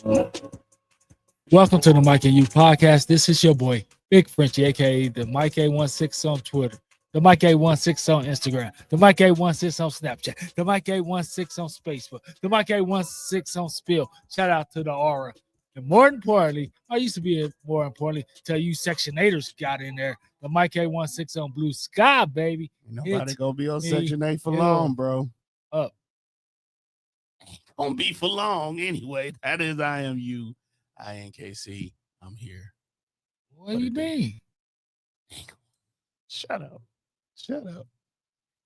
Welcome to the Mike and You podcast. This is your boy, Big Frenchie, aka the Mike A16 on Twitter, the Mike A16 on Instagram, the Mike A16 on Snapchat, the Mike A16 on Facebook, the Mike A16 on Spill. Shout out to the Aura. And more importantly, more importantly, tell you Section 8ers got in there. The Mike A16 on Blue Sky, baby. Nobody gonna be on me Section 8 for long, bro. Up. Gonna be for long anyway. That is IMU. INKC. I'm here. What do you mean? Shut up. Shut up.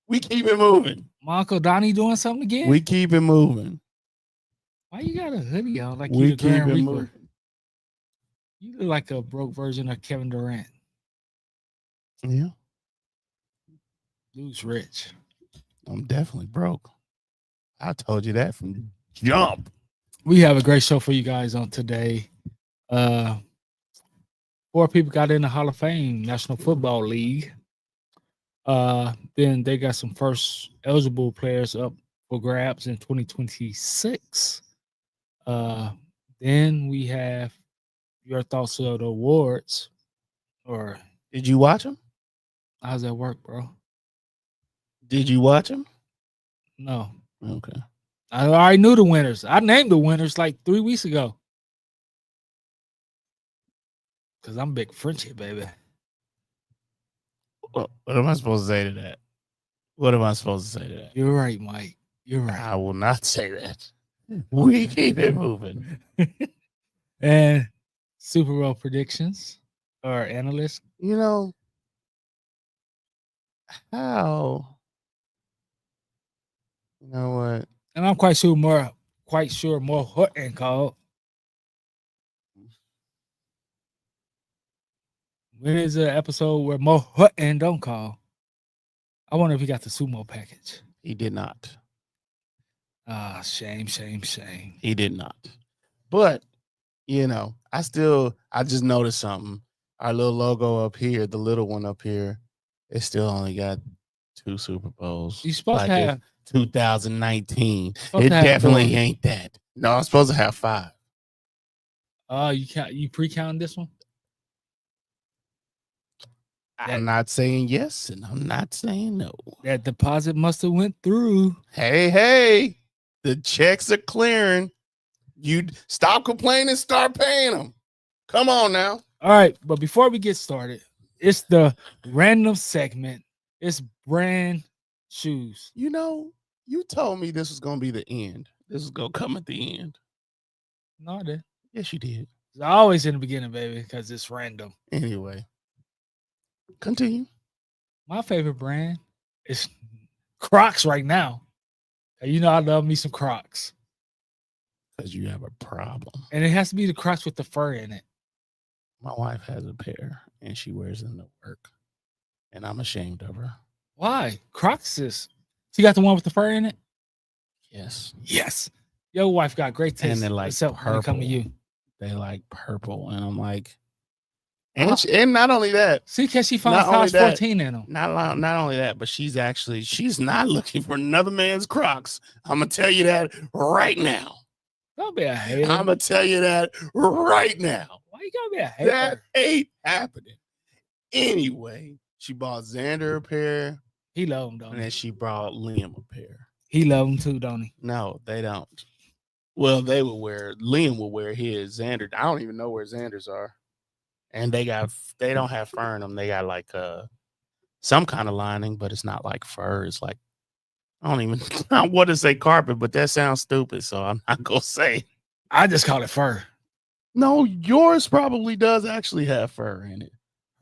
We keep it moving. My Uncle Donnie doing something again? We keep it moving. Why you got a hoodie on like We you the keep Grand it Reaper? moving. You look like a broke version of Kevin Durant. Yeah. Dude's rich. I'm definitely broke. I told you that from jump. We have a great show for you guys on today. 4 people got in the Hall of Fame, National Football League. Then they got some first eligible players up for grabs in 2026. Then we have your thoughts of the awards. Or Did you watch them? how's that work, bro? Did you watch them? No. Okay. I already knew the winners. I named the winners like 3 weeks ago. Because I'm Big Frenchie, baby. What am I supposed to say to that? What am I supposed to say to that? You're right, Mike. You're right. I will not say that. We keep it moving. And Super Bowl predictions or analysts. You know, how? You know what? And I'm quite sure more Hutton called. When is the episode where Mo Hutton don't call? I wonder if he got the sumo package. He did not. Ah, shame. He did not. But, you know, I just noticed something. Our little logo up here, the little one up here, it still only got 2 Super Bowls. You supposed to have 2019. supposed It to have definitely more. ain't that. No, I'm supposed to have 5. You pre-count this one? I'm not saying yes, and I'm not saying no. That deposit must have went through. Hey, the checks are clearing. You stop complaining, start paying them. Come on now. All right, but before we get started, it's the random segment. It's brand shoes. You know, you told me this was going to be the end. This is going to come at the end. No, I did. Yes, you did. It's always in the beginning, baby, because it's random. Anyway, continue. My favorite brand is Crocs right now. And you know I love me some Crocs. Because you have a problem. And it has to be the Crocs with the fur in it. My wife has a pair, and she wears them to work. And I'm ashamed of her. Why? Crocs is... She got the one with the fur in it? Yes. Yes. Your wife got great taste. And they're like except when it come to purple. you. They like purple. And I'm like... And not only that, See, because she found Not only size that, 14 in them. not only that, but she's not looking for another man's Crocs. I'm gonna tell you that right now. Don't be a hater. I'm gonna tell you that right now. Why you gotta be a hater? That ain't happening. Anyway, she bought Xander a pair, He love him, don't and he? then she brought Liam a pair. He love him too, don't he? No, they don't. Well, Liam will wear his. Xander, I don't even know where Xander's are. And they don't have fur in them. They got like some kind of lining, but it's not like fur. It's like, I don't even I want to say carpet, but that sounds stupid, so I'm not gonna say. I just call it fur. No, yours probably does actually have fur in it.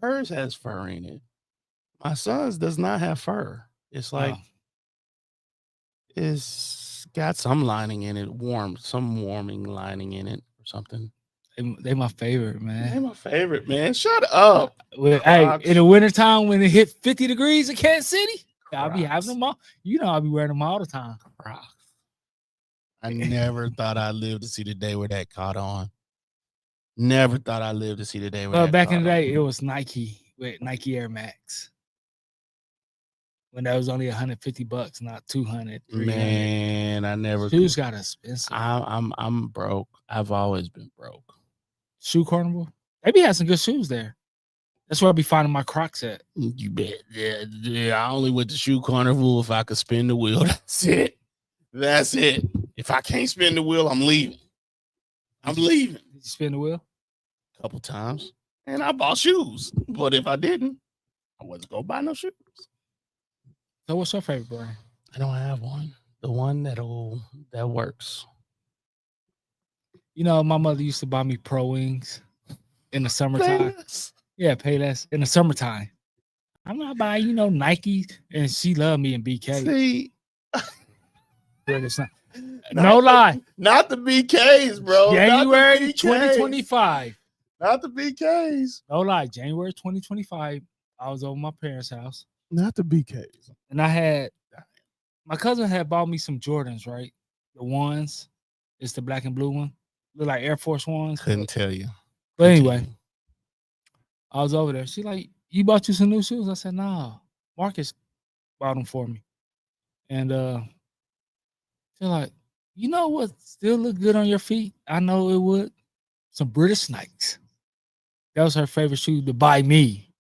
Hers has fur in it. My son's does not have fur. It's like it's got some lining in it, some warming lining in it or something. They my favorite, man. They're my favorite, man. Shut up. Hey, in the wintertime when it hit 50 degrees in Kansas City, I'll be Crocs. having them all. You know I'll be wearing them all the time. Crocs. I never thought I'd live to see the day where that caught on. Never thought I'd live to see the day where Well, that back in caught the day, on. it was Nike with Nike Air Max. when that was only $150, not 200, 300. Man, I never. Shoes got expensive. I'm broke. I've always been broke. Shoe Carnival. Maybe had some good shoes there. That's where I'll be finding my Crocs at. You bet. Yeah. I only went to Shoe Carnival if I could spin the wheel. That's it. That's it. If I can't spin the wheel, I'm leaving. I'm leaving. Did you spin the wheel? A couple times. And I bought shoes. But if I didn't, I wasn't going to buy no shoes. So what's your favorite brand? I don't have one. The one that works. You know, my mother used to buy me Pro Wings in the summertime. Payless. Yeah, Payless in the summertime. I'm not buying, Nike, and she loved me in BK. See, But it's not. No lie. Not the BKs, bro. January Not the BKs. 2025. Not the BKs. No lie. January 2025. I was over my parents' house. Not the BKs. And my cousin had bought me some Jordans, right? The ones. It's the black and blue one. Look like Air Force Ones. Couldn't tell you. But anyway, I was over there. She like, you bought you some new shoes? I said, nah. Marcus bought them for me. And she's like, you know what still look good on your feet? I know it would. Some British Nikes. That was her favorite shoe to buy me.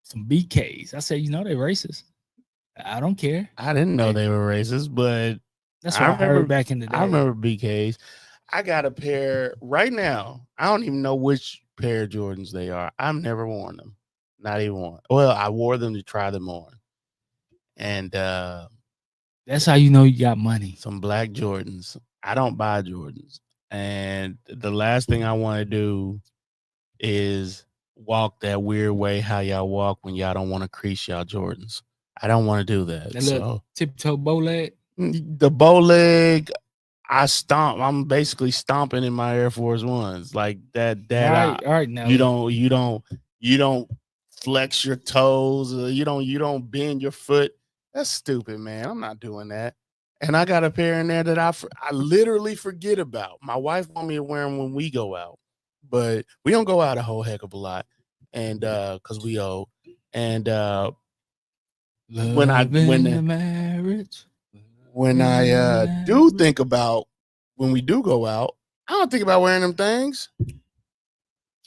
Some BKs. I said, they racist. I don't care. I didn't know they were racist, but that's what I heard back in the day. I remember BKs. I got a pair right now. I don't even know which pair of Jordans they are. I've never worn them. Not even one. Well, I wore them to try them on. And that's how you know you got money. Some black Jordans. I don't buy Jordans. And the last thing I want to do is walk that weird way how y'all walk when y'all don't want to crease y'all Jordans. I don't want to do that. That little tiptoe bow leg. The bow leg, I stomp. I'm basically stomping in my Air Force Ones like that. All right. Now you don't flex your toes. You don't bend your foot. That's stupid, man. I'm not doing that. And I got a pair in there that I literally forget about. My wife want me to wear them when we go out, but we don't go out a whole heck of a lot, and because we old. And when I do think about when we do go out, I don't think about wearing them things.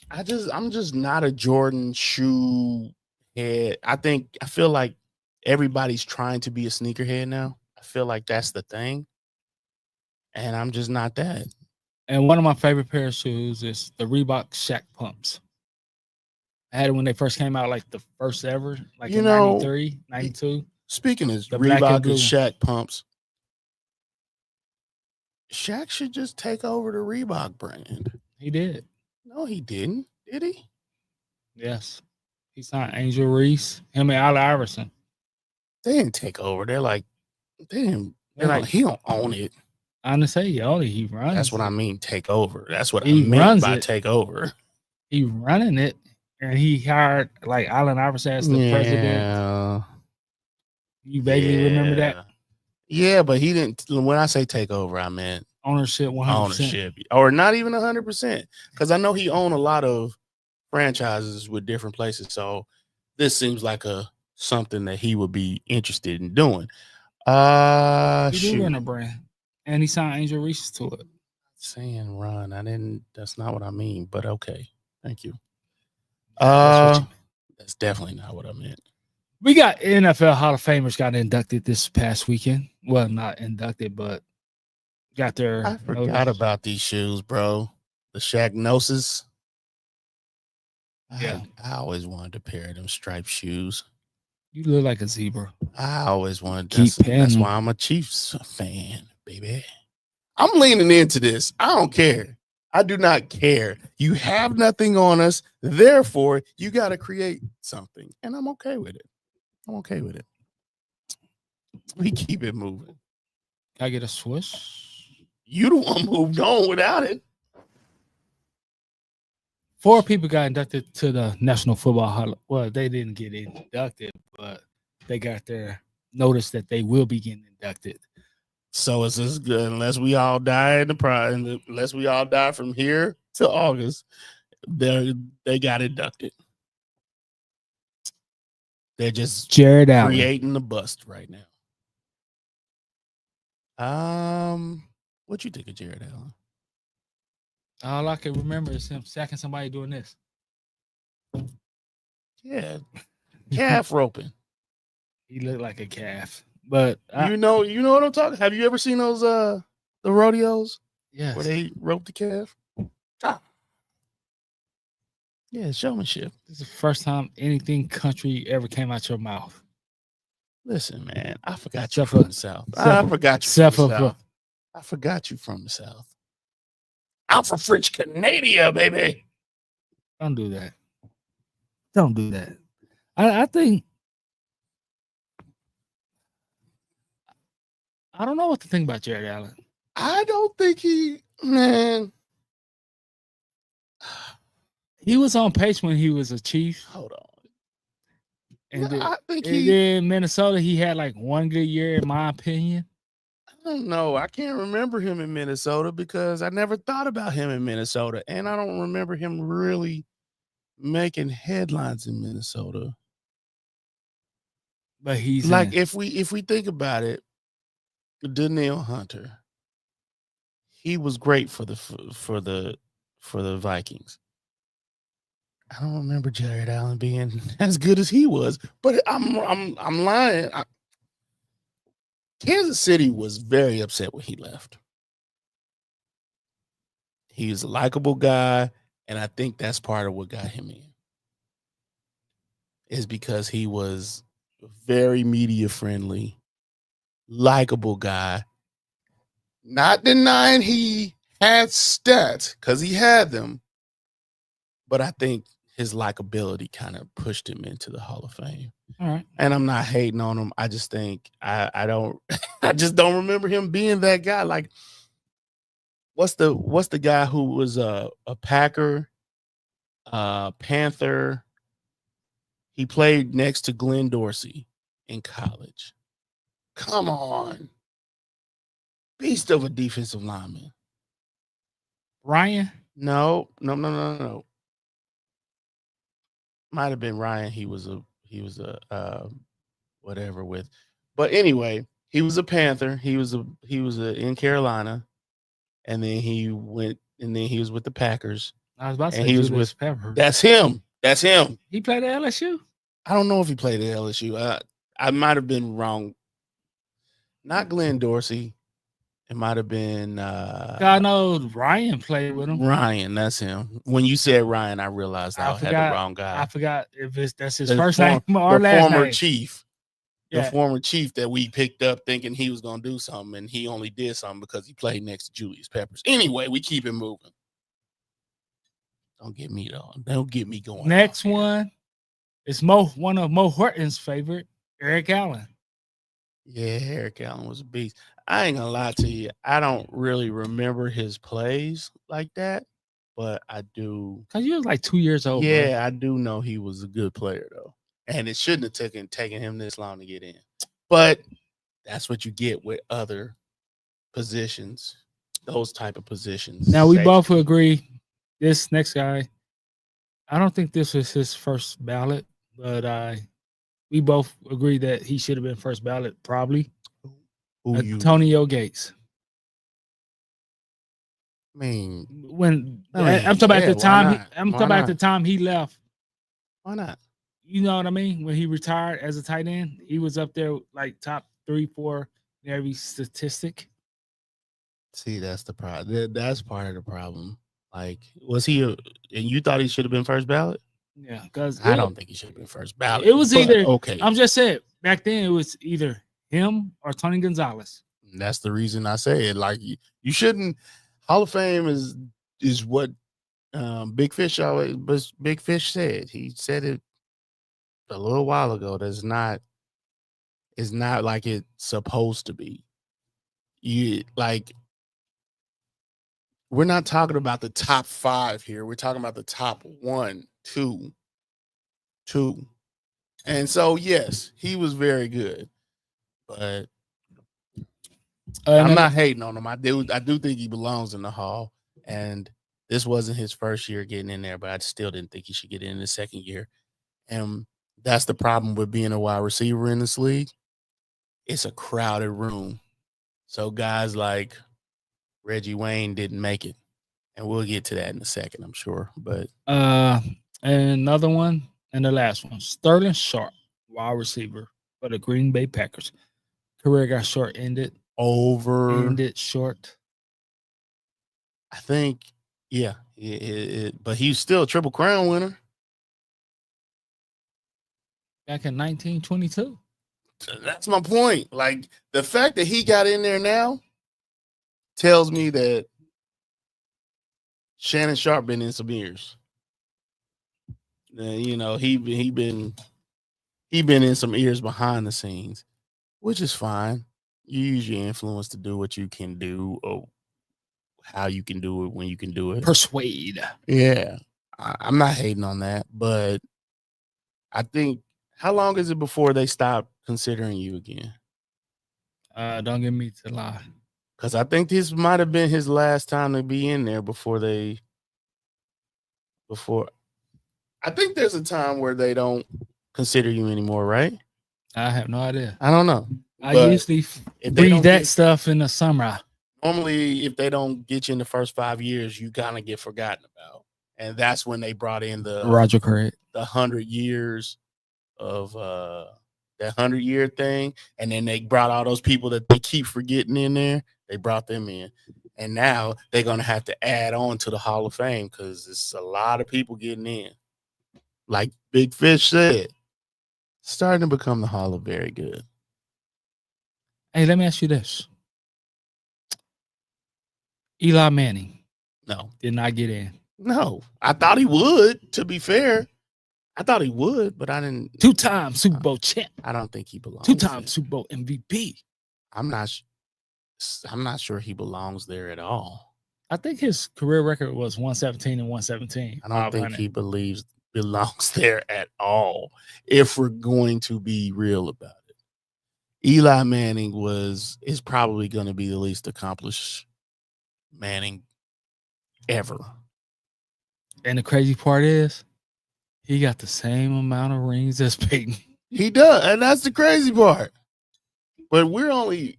I'm just not a Jordan shoe head. I feel like everybody's trying to be a sneakerhead now. I feel like that's the thing. And I'm just not that. And one of my favorite pair of shoes is the Reebok Shaq Pumps. I had it when they first came out, like the first ever, like in 93, 92. Speaking of Reebok and Shaq Pumps, Shaq should just take over the Reebok brand. He did. No, he didn't. Did he? Yes. He signed Angel Reese, him and Allen Iverson. They didn't take over. They're like, he don't own it. I didn't say he owned it. He runs. That's what I mean. Take over. That's what I meant by take over. He running it, and he hired like Allen Iverson as the president. You vaguely remember that? Yeah, but he didn't. When I say take over, I meant ownership, 100%. Ownership, or not even 100%, because I know he owned a lot of franchises with different places. So this seems like something that he would be interested in doing. He did run a brand, and he signed Angel Reese to it. Saying run, I didn't. That's not what I mean. But okay, thank you. That's definitely not what I meant. We got NFL Hall of Famers got inducted this past weekend. Well, not inducted, but got their. I forgot about these shoes, bro. The Shaqnosis. Yeah, I always wanted a pair of them striped shoes. You look like a zebra. I always wanted. That's why I'm a Chiefs fan, baby. I'm leaning into this. I don't care. I do not care. You have nothing on us. Therefore, you got to create something. And I'm okay with it. We keep it moving. Can I get a swoosh? You the one moved on without it. 4 people got inducted to the National Football Hall. Well, they didn't get inducted, but they got their notice that they will be getting inducted. So it's just good unless we all die unless we all die from here to August. They got inducted. They're just Jared Allen. creating the bust right now. What you think of Jared Allen? All I can remember is him sacking somebody doing this. Yeah, calf roping. He looked like a calf. But You know what I'm talking. Have you ever seen those the rodeos yes. where they rope the calf? Ah. Yeah, showmanship. This is the first time anything country ever came out your mouth. Listen, man, I forgot you from the South. I forgot you from the South. I forgot you from the South. I'm from French Canada, baby. Don't do that. Don't do that. I think I don't know what to think about Jared Allen. I don't think he was on pace when he was a Chief. Hold on. And I think in Minnesota, he had like one good year, in my opinion. I don't know. I can't remember him in Minnesota because I never thought about him in Minnesota. And I don't remember him really making headlines in Minnesota. But he's like if we think about it, Danielle Hunter, he was great for the Vikings. I don't remember Jared Allen being as good as he was, but I'm lying. Kansas City was very upset when he left. He was a likable guy, and I think that's part of what got him in. Is because he was very media friendly, likable guy. Not denying he had stats, because he had them, but I think his likability kind of pushed him into the Hall of Fame. All right. And I'm not hating on him. I just think I don't I just don't remember him being that guy. Like, what's the guy who was a Packer, Panther? He played next to Glenn Dorsey in college. Come on. Beast of a defensive lineman. Ryan? No. Might have been Ryan. He was a whatever with. But anyway, he was a Panther. He was in Carolina, and then he was with the Packers. I was about to say he was with Pepper. That's him. He played at LSU. I don't know if he played at LSU. I might have been wrong. Not Glenn Dorsey. It might have been. I know Ryan played with him. Ryan, that's him. When you said Ryan, I realized I had the wrong guy. I forgot if that's his first name or the last former name. Chief. Yeah. The former chief that we picked up thinking he was going to do something, and he only did something because he played next to Julius Peppers. Anyway, we keep it moving. Don't get me going. Next one is one of Mo Horton's favorite, Eric Allen. Yeah, Eric Allen was a beast. I ain't gonna lie to you. I don't really remember his plays like that, but I do. Because he was like 2 years old. Yeah, bro. I do know he was a good player, though. And it shouldn't have taken him this long to get in. But that's what you get with other positions, those type of positions. Now, we both agree this next guy, I don't think this was his first ballot, but we both agree that he should have been first ballot, probably. Antonio Gates. I'm talking about the time. I'm talking about the time he left. Why not? You know what I mean? When he retired as a tight end, he was up there like top 3-4 in every statistic. See, that's the problem. That's part of the problem. Like, was he? And you thought he should have been first ballot? Yeah, because I don't think he should have been first ballot. It was either okay. I'm just saying back then it was either him or Tony Gonzalez. That's the reason I say it. Like, you shouldn't. Hall of Fame is what Big Fish said. He said it a little while ago. It's not like it's supposed to be. We're not talking about the top 5 here. We're talking about the top 1, 2. And so, yes, he was very good, but I'm not hating on him. I do think he belongs in the Hall, and this wasn't his first year getting in there, but I still didn't think he should get in the second year. And That's the problem with being a wide receiver in this league. It's a crowded room. So guys like Reggie Wayne didn't make it. And we'll get to that in a second, I'm sure. But and another one, and the last one, Sterling Sharpe, wide receiver for the Green Bay Packers. Career got ended short. I think, yeah. But he's still a Triple Crown winner. Back in 1922. That's my point. Like, the fact that he got in there now tells me that Shannon Sharpe been in some ears. You know, he been in some ears behind the scenes, which is fine. You use your influence to do what you can do, or how you can do it when you can do it. Persuade. Yeah, I'm not hating on that, but I think, how long is it before they stop considering you again? Don't get me to lie. Because I think this might have been his last time to be in there before I think there's a time where they don't consider you anymore, right? I have no idea. I don't know. I usually read that stuff in the summer. Normally, if they don't get you in the first 5 years, you kind of get forgotten about. And that's when they brought in the Roger Craig, the 100 years of that 100-year thing. And then they brought all those people that they keep forgetting in there. They brought them in. And now they're going to have to add on to the Hall of Fame because it's a lot of people getting in. Like Big Fish said, starting to become the Hall of Very Good. Hey, let me ask you this. Eli Manning. No. Did not get in. No. I thought he would, to be fair. I thought he would, but I didn't. 2-time Super Bowl champ. I don't think he belongs. 2-time Super Bowl MVP. I'm not sure he belongs there at all. I think his career record was 117 and 117. I don't think he belongs there at all, if we're going to be real about it. Eli Manning is probably going to be the least accomplished Manning ever. And the crazy part is, he got the same amount of rings as Peyton. He does, and that's the crazy part. But we're only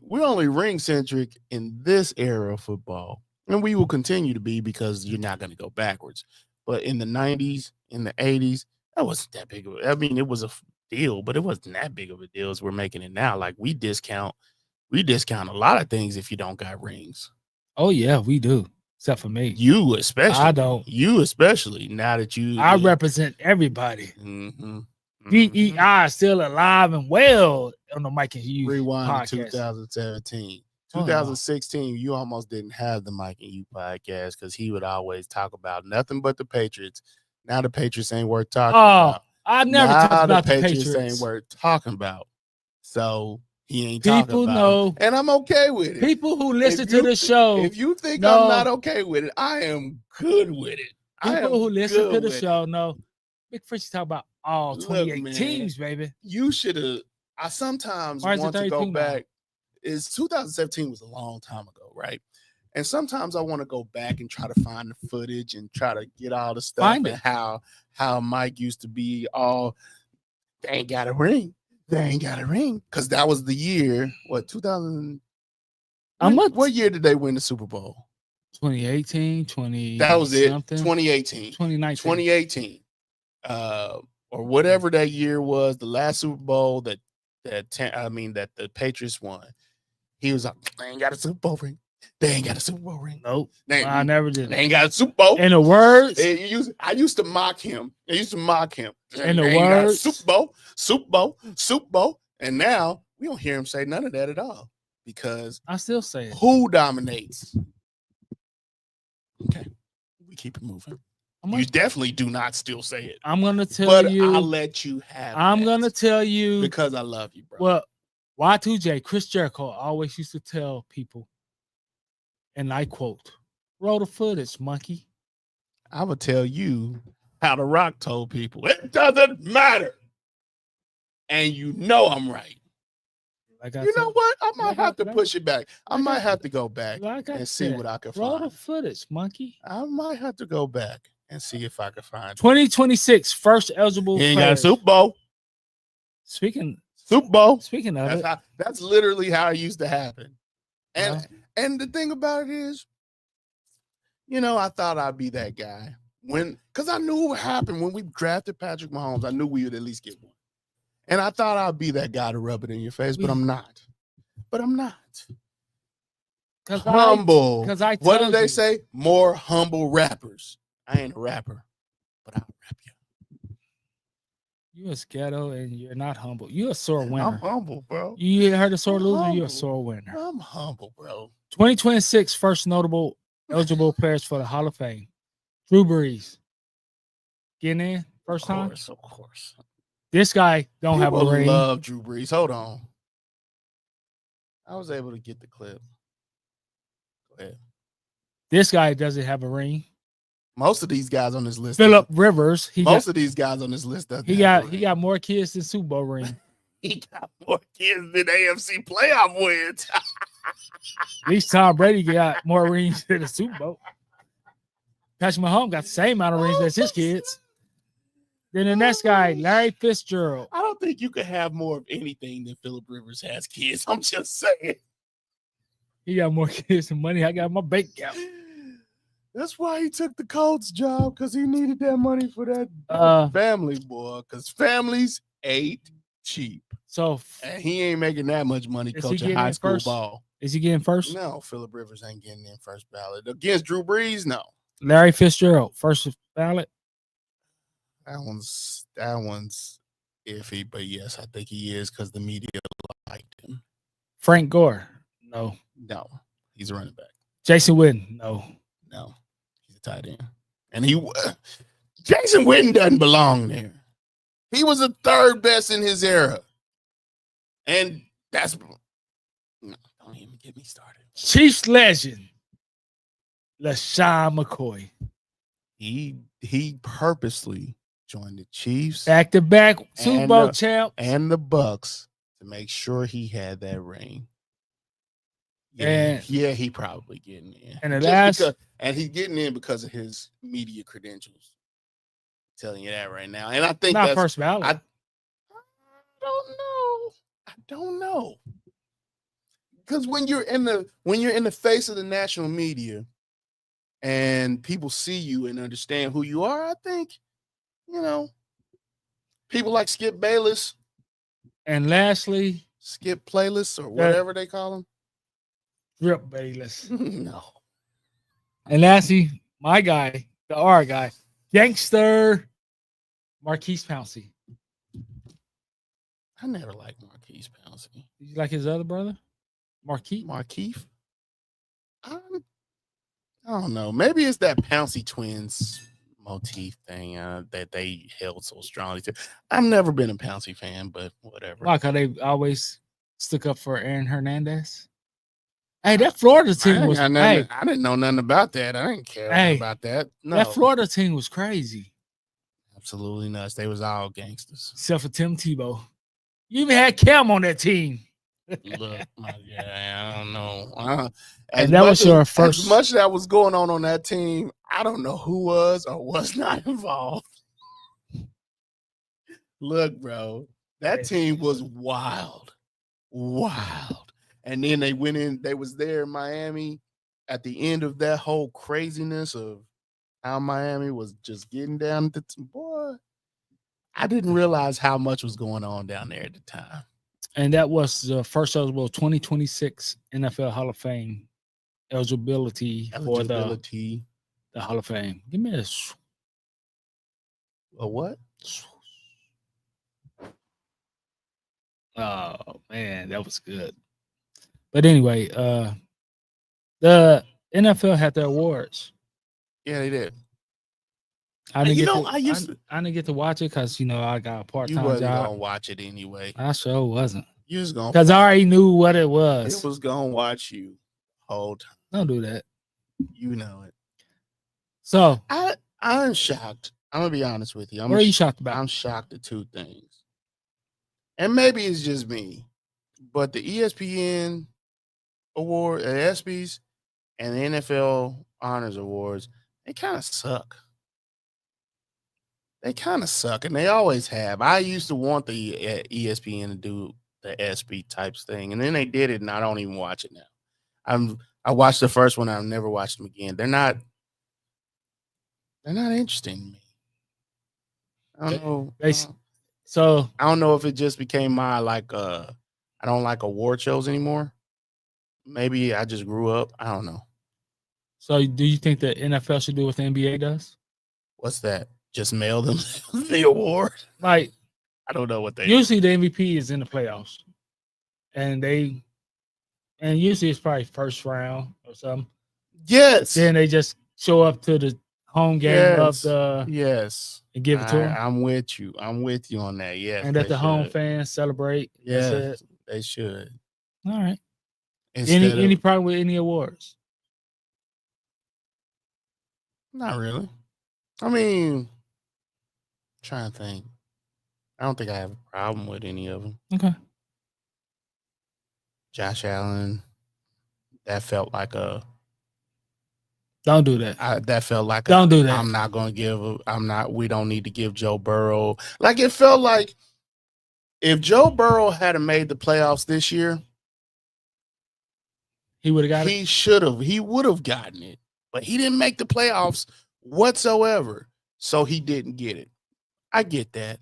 ring centric in this era of football, and we will continue to be because you're not going to go backwards. But in the 90s, in the 80s, that wasn't that big of a. I mean, it was a deal, but it wasn't that big of a deal as we're making it now. Like we discount a lot of things if you don't got rings. Oh yeah, we do. Except for me. You especially. I don't. You especially. Now that I represent everybody. Mm-hmm. DEI is still alive and well on the Mike and You Rewind podcast. to 2017. 2016, you almost didn't have the Mike and You podcast because he would always talk about nothing but the Patriots. Now the Patriots ain't worth talking about. I never talked about the Patriots. Ain't worth talking about. So he ain't people talking about know it. And I'm okay with it. People who listen to the show. If you think I'm not okay with it, I am good with it. People who listen to the show know Big Fish talk about all 28 teams, baby. You should have. I sometimes want to go back. 2017 was a long time ago, right? And sometimes I want to go back and try to find the footage and try to get all the stuff and how Mike used to be all, they ain't got a ring. They ain't got a ring. Because that was the year, 2000? What year did they win the Super Bowl? 2018, 20. That was it. Something. 2018. 2019. 2018. Or whatever that year was, the last Super Bowl that the Patriots won. He was like, they ain't got a Super Bowl ring. They ain't got a Super Bowl ring. Nope. I never did. They ain't got a Super Bowl. In the words, I used to mock him. In the words, Super Bowl. And now we don't hear him say none of that at all because I still say it. Who dominates? Okay, we keep it moving. You definitely do not still say it. I'm gonna tell you. I'll let you have. I'm gonna tell you because I love you, bro. Well, Y2J, Chris Jericho, always used to tell people, and I quote, "Roll the footage, monkey." I would tell you how The Rock told people, "It doesn't matter," and you know I'm right. You know what? I might have to push it back. I might have to go back and see what I can find. Roll the footage, monkey. I might have to go back and see if I can find 2026 first eligible. He ain't got a Super Bowl. Speaking Super Bowl. Speaking of it, That's literally how it used to happen. And well, and the thing about it is, I thought I'd be that guy because I knew what happened when we drafted Patrick Mahomes. I knew we would at least get one. And I thought I'd be that guy to rub it in your face, but I'm not. Humble. What do they say? More humble rappers. I ain't a rapper, but I'll rap you. You a ghetto and you're not humble. You're a sore winner. I'm humble, bro. You heard a sore loser, you're a sore winner. I'm humble, bro. 2026 first notable eligible players for the Hall of Fame. Drew Brees. Getting in first time? Of course. This guy don't have a ring. I love Drew Brees. Hold on. I was able to get the clip. Go ahead. This guy doesn't have a ring. Most of these guys on this list. Phillip Rivers. Most of these guys on this list doesn't. He got more kids than Super Bowl ring. He got more kids than AFC playoff wins. At least Tom Brady got more rings than the Super Bowl. Patrick Mahomes got the same amount of rings as his kids. Then the next guy, Larry Fitzgerald. I don't think you could have more of anything than Phillip Rivers has kids. I'm just saying. He got more kids than money. I got my bank account. That's why he took the Colts job, because he needed that money for that family, boy. Because families ain't cheap. And he ain't making that much money coaching high school ball. Is he getting first? No, Phillip Rivers ain't getting in first ballot. Against Drew Brees, no. Larry Fitzgerald, first ballot. That one's iffy, but yes, I think he is because the media liked him. Frank Gore, no. No, he's a running back. Jason Witten, no. He's a tight end. And Jason Witten doesn't belong there. He was the third best in his era. And don't even get me started. Chiefs legend, LaShawn McCoy. He purposely joined the Chiefs, back-to-back Super Bowl champ, and the Bucks to make sure he had that ring. Yeah, he probably getting in. And he's getting in because of his media credentials. I'm telling you that right now. And I think not that's first ballot. I don't know. Because when you're in the face of the national media and people see you and understand who you are, I think, people like Skip Bayless. And lastly, Skip Playlist or whatever they call him. Drip Bayless. No. And lastly, my guy, the R guy, gangster, Marquise Pouncey. I never liked Marquise Pouncey. Did you like his other brother? Markeith? I don't know. Maybe it's that Pouncey twins motif thing that they held so strongly to. I've never been a Pouncey fan, but whatever. Like how they always stuck up for Aaron Hernandez. Hey, that Florida team was. I didn't know nothing about that. I didn't care about that. No. That Florida team was crazy. Absolutely nuts. They was all gangsters. Except for Tim Tebow. You even had Cam on that team. Look, I don't know. And that was your first. As much that was going on that team, I don't know who was or was not involved. Look, bro, that team was wild. And then they went in. They was there in Miami at the end of that whole craziness of how Miami was just getting down to boy. I didn't realize how much was going on down there at the time. And that was the first eligible 2026 NFL Hall of Fame eligibility for the Hall of Fame. Give me this. A what? Oh man, that was good. But anyway, the NFL had their awards. Yeah, they did. I didn't get to watch it because I got a part-time job. You wasn't gonna watch it anyway. I sure wasn't. You was gonna because I already knew what it was. It was gonna watch you whole time. Don't do that. You know it. So I'm shocked. I'm gonna be honest with you. What are you shocked about? I'm shocked at two things. And maybe it's just me, but the ESPN award, the ESPYs, and the NFL Honors Awards, they kind of suck. They kind of suck, and they always have. I used to want the ESPN to do the SB types thing, and then they did it, and I don't even watch it now. I watched the first one. I've never watched them again. They're not interesting to me. I don't know. So I don't know if it just became my I don't like award shows anymore. Maybe I just grew up. I don't know. So do you think the NFL should do what the NBA does? What's that? Just mail them the award? Like, I don't know what they usually the MVP is in the playoffs. And usually it's probably first round or something. Yes. Then they just show up to the home game of the and give it to them. I'm with you. I'm with you on that. Yes. And let the home fans celebrate. Yes, they should. All right. Any problem with any awards? Not really. I mean, trying to think. I don't think I have a problem with any of them. Okay. Josh Allen, that felt like a. Don't do that. That felt like don't do that. I'm not going to give. We don't need to give Joe Burrow. Like, it felt like if Joe Burrow had made the playoffs this year, he would have got it. He should have. He would have gotten it, but he didn't make the playoffs whatsoever, so he didn't get it. I get that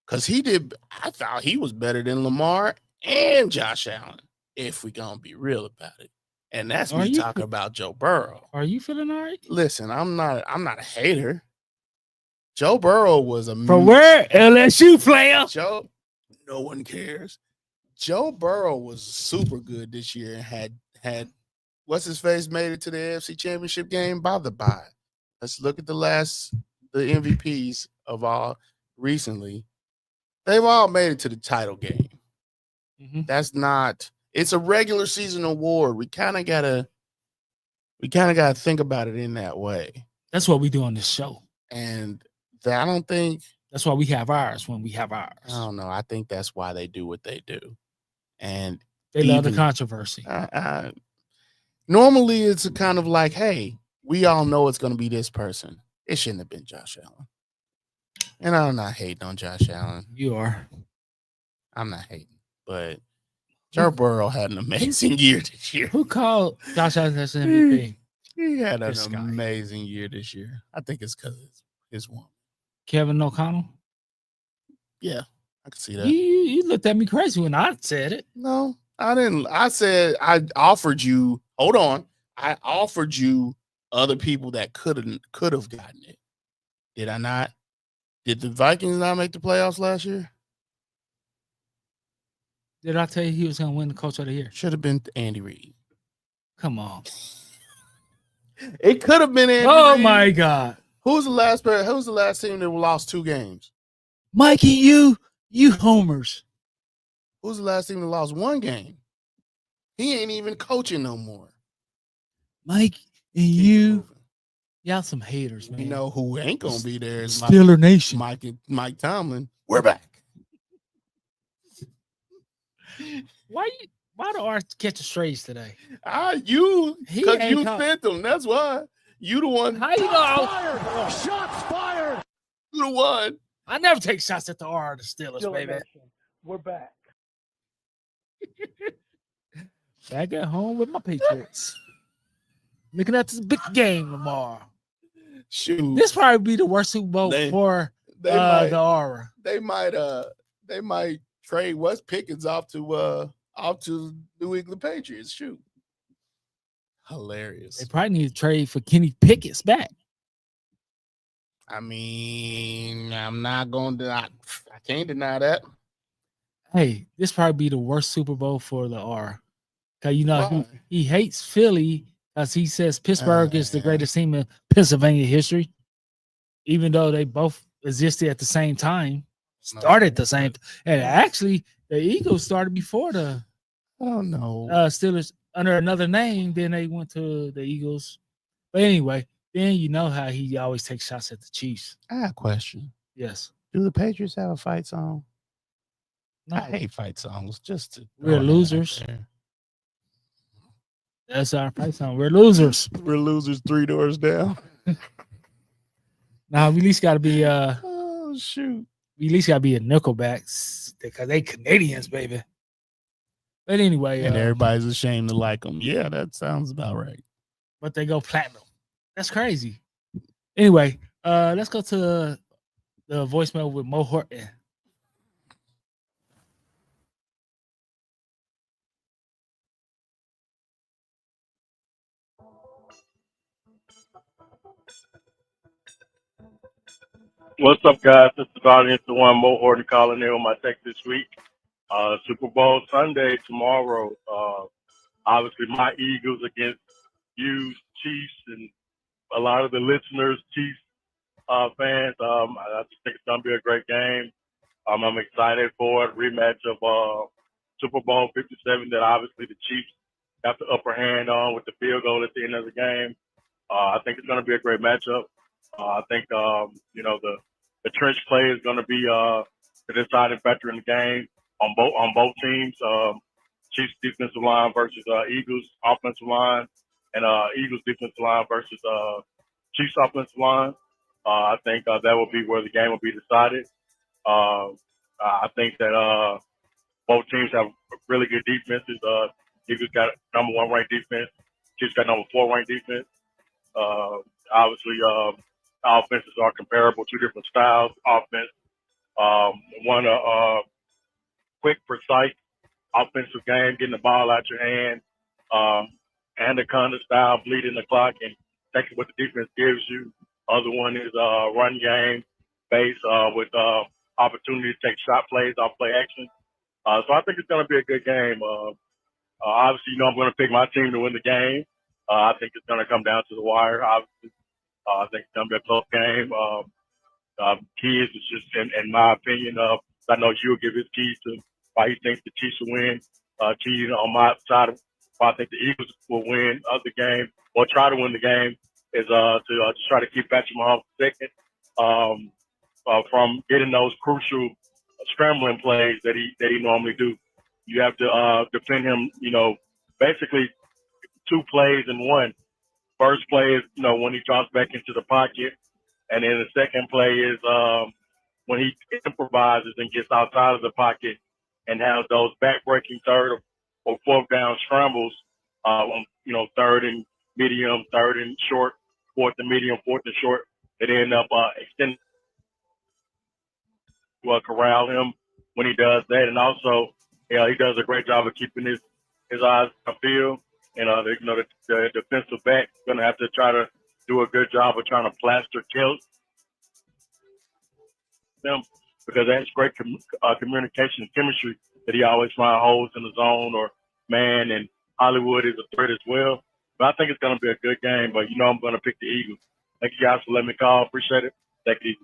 because he did. I thought he was better than Lamar and Josh Allen, if we're gonna be real about it. And that's me talking about Joe Burrow. Are you feeling all right? Listen, I'm not a hater. Joe Burrow was a from where? LSU player. No one cares. Joe Burrow was super good this year and had what's his face made it to the AFC Championship game by the bye. Let's look at the MVPs of all recently. They've all made it to the title game. Mm-hmm. That's not. It's a regular season award. We kind of gotta think about it in that way. That's what we do on this show. And I don't think that's why we have ours when we have ours. I don't know. I think that's why they do what they do. And they love the controversy. Normally it's a kind of like, hey, we all know it's going to be this person. It shouldn't have been Josh Allen. And I'm not hating on Josh Allen. You are. I'm not hating. But Joe Burrow had an amazing year this year. Who called Josh Allen as MVP? He had an amazing year this year. I think it's because it's his one. Kevin O'Connell? Yeah, I can see that. You looked at me crazy when I said it. No, I didn't. I said I offered you. Hold on. I offered you other people that could have gotten it. Did I not? Did the Vikings not make the playoffs last year? Did I tell you he was going to win the Coach of the Year? Should have been Andy Reid. Come on. It could have been Andy Reid. My God. Who's the last team that lost 2 games? Mikey, you homers. Who's the last team that lost 1 game? He ain't even coaching no more. Mike and y'all some haters, man. You know who ain't gonna be there is Steeler Nation. Mike Tomlin. We're back. Why do Art catch a strays today? Because you sent them. That's why. You the one. How you know? Shots fired. You the one. I never take shots at the R of the Steelers, baby. We're back. Back at home with my Patriots. Looking at this big game tomorrow. Shoot. This probably be the worst Super Bowl for the aura. They might trade Wes Pickens off to New England Patriots. Shoot. Hilarious. They probably need to trade for Kenny Pickett's back. I mean, I'm not going to deny. I can't deny that. Hey, this probably be the worst Super Bowl for the R. Because, he hates Philly because he says Pittsburgh is the greatest team in Pennsylvania history, even though they both existed at the same time, started the same. And actually, the Eagles started before the Steelers under another name. Then they went to the Eagles. But anyway, then you know how he always takes shots at the Chiefs. I have a question. Yes. Do the Patriots have a fight song? No. I hate fight songs. We're losers. That's our fight song. We're losers. We're losers 3 doors down. Now we at least got to be shoot. We at least gotta be a Nickelbacks because they Canadians, baby. But anyway, And everybody's ashamed to like them. Yeah, that sounds about right. but they go platinum. That's crazy. Anyway, let's go to the voicemail with Mo Horton. What's up, guys? This is Audience the One, Mo Horton calling in with my text this week. Super Bowl Sunday tomorrow. Obviously, my Eagles against you, Chiefs, and a lot of the listeners, Chiefs fans. I just think it's going to be a great game. I'm excited for it. Rematch of Super Bowl 57 that obviously the Chiefs got the upper hand on with the field goal at the end of the game. I think it's going to be a great matchup. I think, the trench play is going to be the deciding factor in the game on both teams. Chiefs defensive line versus Eagles offensive line, and Eagles defensive line versus Chiefs offensive line. I think that will be where the game will be decided. I think that both teams have really good defenses. Eagles got number 1 ranked defense. Chiefs got number 4 ranked defense. Obviously, offenses are comparable, 2 different styles. Offense, one quick, precise offensive game, getting the ball out your hand, anaconda style, bleeding the clock, and taking what the defense gives you. Other one is run game based with opportunity to take shot plays off play action. So I think it's going to be a good game. Obviously, I'm going to pick my team to win the game. I think it's going to come down to the wire. Obviously, I think it's going to be a close game. Keys is just, in my opinion, I know you will give his keys to why he thinks the Chiefs will win. Keys on my side, why I think the Eagles will win the game or try to win the game is to try to keep Patrick Mahomes second from getting those crucial scrambling plays that he normally do. You have to defend him, basically 2 plays in one. First play is, when he drops back into the pocket. And then the second play is when he improvises and gets outside of the pocket and has those back-breaking third or fourth down scrambles, on, third and medium, third and short, fourth and medium, fourth and short, that end up extending to corral him when he does that. And also, he does a great job of keeping his eyes upfield. And, the defensive back is going to have to try to do a good job of trying to plaster kill them because that's great communication and chemistry that he always finds holes in the zone or man, and Hollywood is a threat as well. But I think it's going to be a good game, but I'm going to pick the Eagles. Thank you guys for letting me call. Appreciate it. Thank you.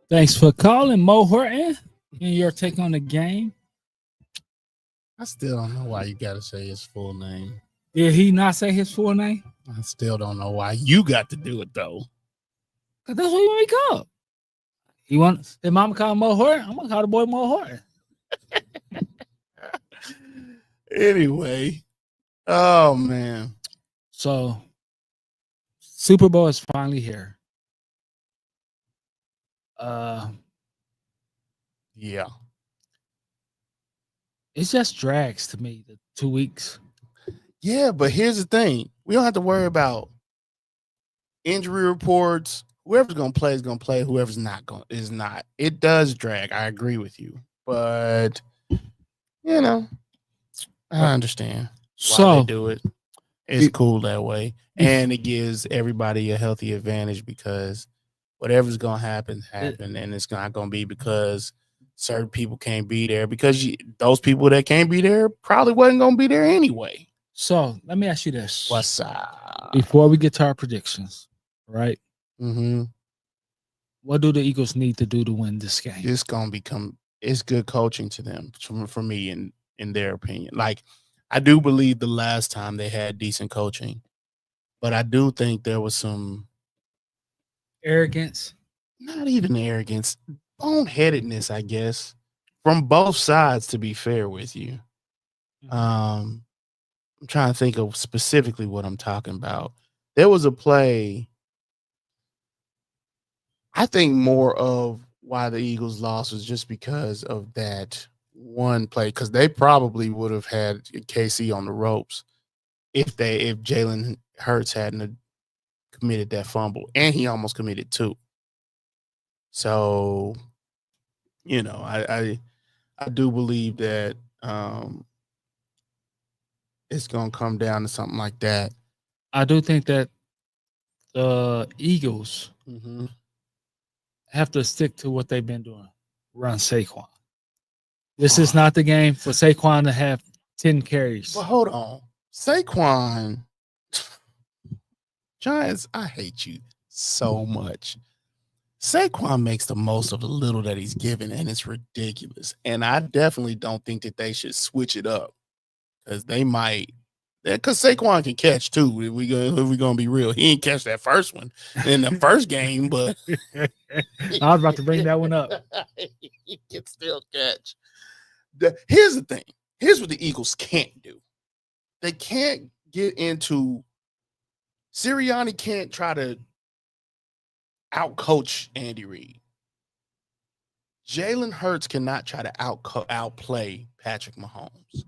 Thanks for calling, Mo Horton, and your take on the game. I still don't know why you got to say his full name. Did he not say his full name? I still don't know why you got to do it, though. Because that's what he want to be called. He wants his mama call him Mo Horton. I'm going to call the boy Mo Horton. Anyway. Oh, man. So, Super Bowl is finally here. Yeah. It just drags to me the 2 weeks. Yeah, but here's the thing. We don't have to worry about injury reports. Whoever's going to play is going to play. Whoever's not going is not. It does drag. I agree with you. But, I understand why they do it. It's cool that way. And it gives everybody a healthy advantage because whatever's going to happen. And it's not going to be because certain people can't be there because those people that can't be there probably wasn't going to be there anyway. So let me ask you this. What's up? Before we get to our predictions, right? Mm-hmm. What do the Eagles need to do to win this game? It's going to it's good coaching to them for me in their opinion. Like, I do believe the last time they had decent coaching, but I do think there was some arrogance. Not even arrogance. Boneheadedness, I guess, from both sides, to be fair with you. I'm trying to think of specifically what I'm talking about. There was a play. I think more of why the Eagles lost was just because of that one play, because they probably would have had KC on the ropes if Jalen Hurts hadn't committed that fumble, and he almost committed two. So, I do believe that it's gonna come down to something like that. I do think that the Eagles have to stick to what they've been doing. Run Saquon. This is not the game for Saquon to have 10 carries. But hold on. Saquon, Giants, I hate you so much. Saquon makes the most of the little that he's given, and it's ridiculous. And I definitely don't think that they should switch it up, because they might. Because Saquon can catch too. If we're gonna be real, he didn't catch that first one in the first game, but I was about to bring that one up. He can still catch. Here's the thing. Here's what the Eagles can't do. They can't get into. Sirianni can't try to outcoach Andy Reid. Jalen Hurts cannot try to outplay Patrick Mahomes.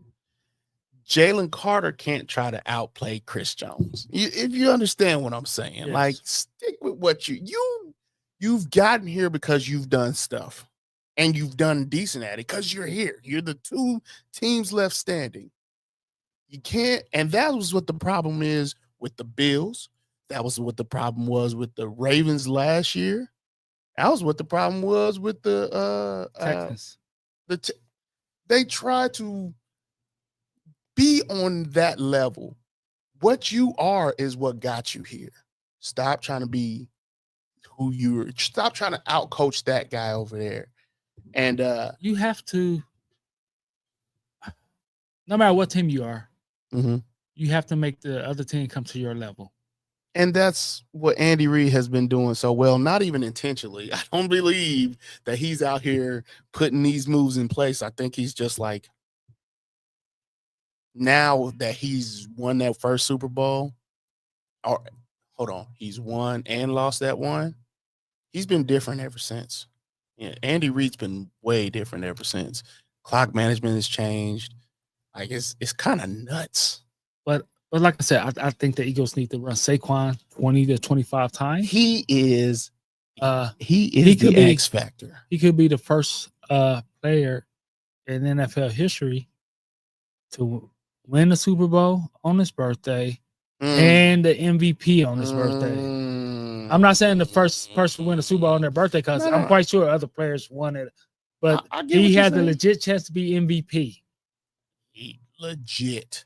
Jalen Carter can't try to outplay Chris Jones. If you understand what I'm saying, yes. Like, stick with what you've gotten here because you've done stuff, and you've done decent at it because you're here. You're the two teams left standing. You can't, and that was what the problem is with the Bills. That was what the problem was with the Ravens last year. That was what the problem was with the Texans. They try to be on that level. What you are is what got you here. Stop trying to be who you are. Stop trying to outcoach that guy over there. And you have to, no matter what team you are, you have to make the other team come to your level. And that's what Andy Reid has been doing so well, not even intentionally. I don't believe that he's out here putting these moves in place. I think he's just like, now that he's won that first Super Bowl, or hold on, he's won and lost that one. He's been different ever since. Yeah, Andy Reid's been way different ever since. Clock management has changed. Like, it's kind of nuts. But like I said, I think the Eagles need to run Saquon 20 to 25 times. He is the X factor. He could be the first player in NFL history to win the Super Bowl on his birthday and the MVP on his birthday. I'm not saying the first person to win the Super Bowl on their birthday, because I'm quite sure other players won it, but he had the legit chance to be MVP. Legit.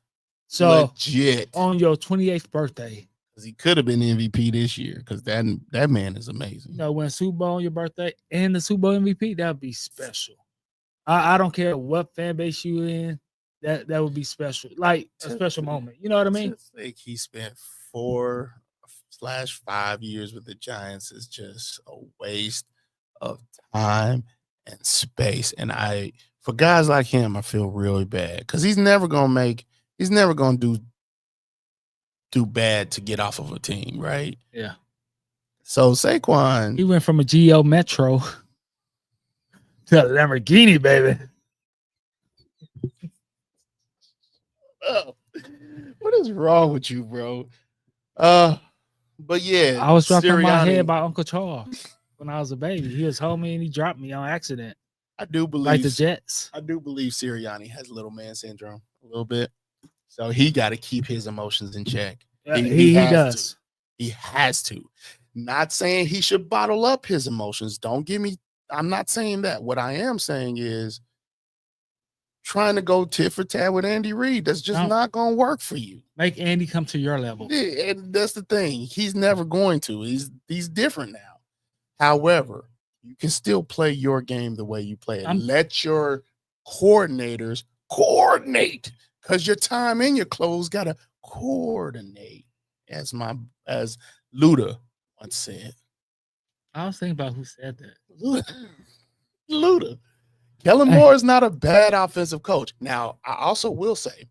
So on your 28th birthday, because he could have been MVP this year, because that man is amazing. You know, win Super Bowl on your birthday and the Super Bowl MVP, that would be special. I don't care what fan base you in, that would be special, like a special moment. You know what I mean? I think he spent 4/5 years with the Giants is just a waste of time and space. And for guys like him, I feel really bad, because he's never gonna do bad to get off of a team, right? Yeah. So Saquon, he went from a Geo Metro to a Lamborghini, baby. Oh, what is wrong with you, bro? But yeah, I was dropped on my head by Uncle Charles when I was a baby. He was home and he dropped me on accident. I do believe, like the Jets. I do believe Sirianni has little man syndrome a little bit, so he got to keep his emotions in check. He does. He has to. Not saying he should bottle up his emotions. Don't give me. I'm not saying that. What I am saying is trying to go tit for tat with Andy Reid. That's just not going to work for you. Make Andy come to your level. Yeah, and that's the thing. He's never going to. He's different now. However, you can still play your game the way you play it. Let your coordinators coordinate, because your time and your clothes got to coordinate, as Luda once said. I was thinking about who said that. Luda. Kellen Moore is not a bad offensive coach. Now, I also will say,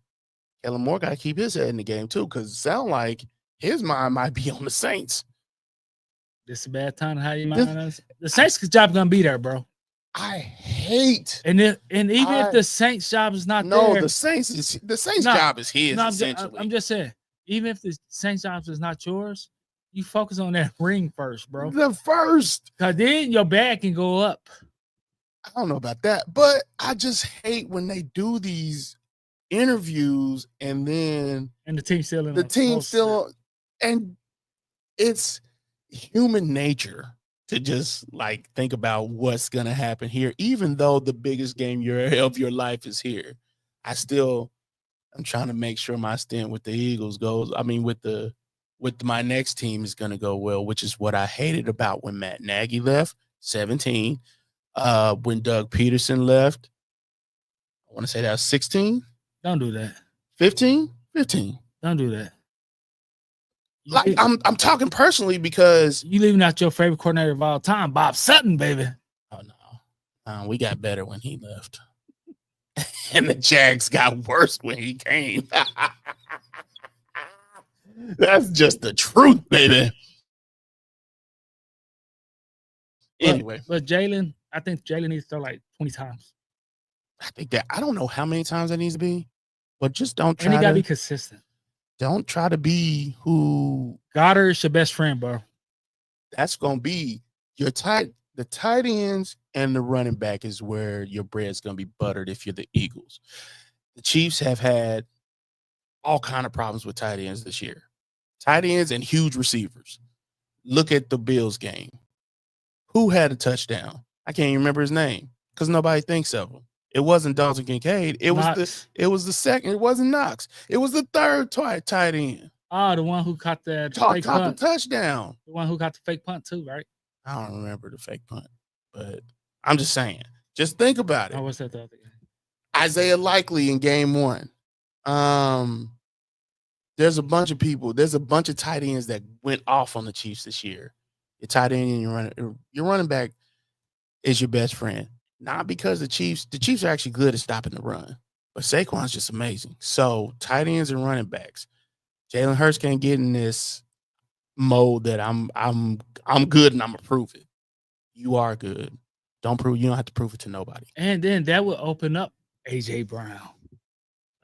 Kellen Moore got to keep his head in the game too, because it sounds like his mind might be on the Saints. This is a bad time to have your mind on us. The Saints' job gonna be there, bro. I hate, and even if the Saints' job is not there, the Saints job is his. No, essentially, I'm just saying, even if the Saints' job is not yours, you focus on that ring first, bro. The first, because then your bag can go up. I don't know about that, but I just hate when they do these interviews and then the team still and it's human nature to just like think about what's gonna happen here, even though the biggest game of your life is here. I'm trying to make sure my stint with the Eagles goes. I mean, with my next team is gonna go well, which is what I hated about when Matt Nagy left, 17. When Doug Peterson left, I want to say that was 16. Don't do that. 15. Don't do that. Like I'm talking personally because you leaving out your favorite coordinator of all time, Bob Sutton, baby. Oh no, we got better when he left, and the Jags got worse when he came. That's just the truth, baby. Anyway, but Jalen, I think Jalen needs to throw like 20 times. I don't know how many times that needs to be, but just don't try. And he gotta be consistent. Don't try to be who Goddard is your best friend, bro. That's gonna be the tight ends and the running back is where your bread's gonna be buttered if you're the Eagles. The Chiefs have had all kind of problems with tight ends this year. Tight ends and huge receivers. Look at the Bills game. Who had a touchdown? I can't even remember his name because nobody thinks of him. It wasn't Dalton Kincaid. It was the second. It wasn't Knox. It was the third tight end. Oh, the one who caught the touchdown. The one who got the fake punt too, right? I don't remember the fake punt, but I'm just saying. Just think about it. Oh, what's that the other game? Isaiah Likely in game 1. There's a bunch of people. There's a bunch of tight ends that went off on the Chiefs this year. Your tight end and your running back is your best friend. Not because the Chiefs are actually good at stopping the run, but Saquon's just amazing. So tight ends and running backs. Jalen Hurts can't get in this mode that I'm good and I'm gonna prove it. You are good. You don't have to prove it to nobody. And then that will open up AJ Brown.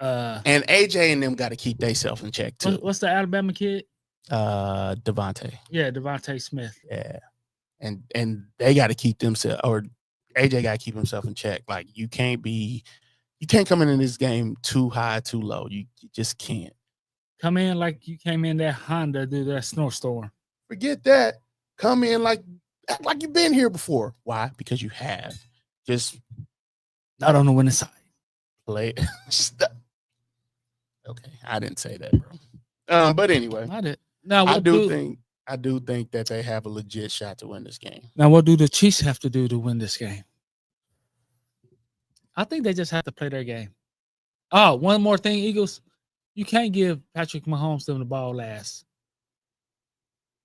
And AJ and them got to keep themselves in check too. What's the Alabama kid? Devontae. Yeah, Devontae Smith. Yeah. And they got to keep themselves, or AJ got to keep himself in check. Like you can't come in this game too high, too low. You just can't. Come in like you came in that Honda, do that snowstorm. Forget that. Come in like you've been here before. Why? Because you have. Just not on the winning side. Play. Okay, I didn't say that, bro. But anyway, I did. Now I do think that they have a legit shot to win this game. Now, what do the Chiefs have to do to win this game? I think they just have to play their game. Oh, one more thing, Eagles. You can't give Patrick Mahomes the ball last.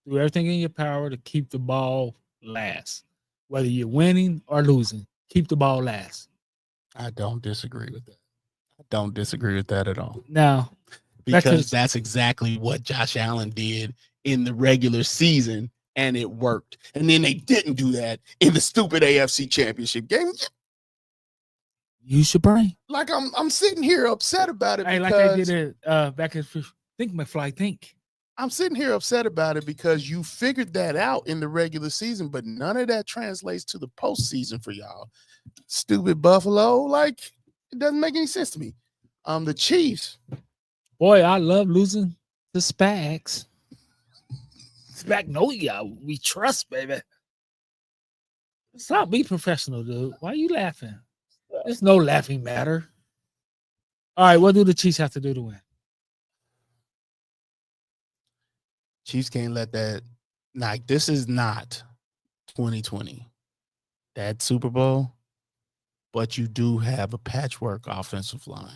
Do everything in your power to keep the ball last. Whether you're winning or losing, keep the ball last. I don't disagree with that. I don't disagree with that at all. Now, because that's exactly what Josh Allen did in the regular season, and it worked. And then they didn't do that in the stupid AFC Championship game. Use your brain. Like I'm sitting here upset about it. Hey, like they did it back in Think McFly Think. I'm sitting here upset about it because you figured that out in the regular season, but none of that translates to the postseason for y'all. Stupid Buffalo. Like, it doesn't make any sense to me. The Chiefs. Boy, I love losing the Spags. Spagnolia, we trust, baby. Stop being professional, dude. Why are you laughing? There's no laughing matter. All right, what do the Chiefs have to do to win? Chiefs can't let that. Like, this is not 2020. That Super Bowl, but you do have a patchwork offensive line.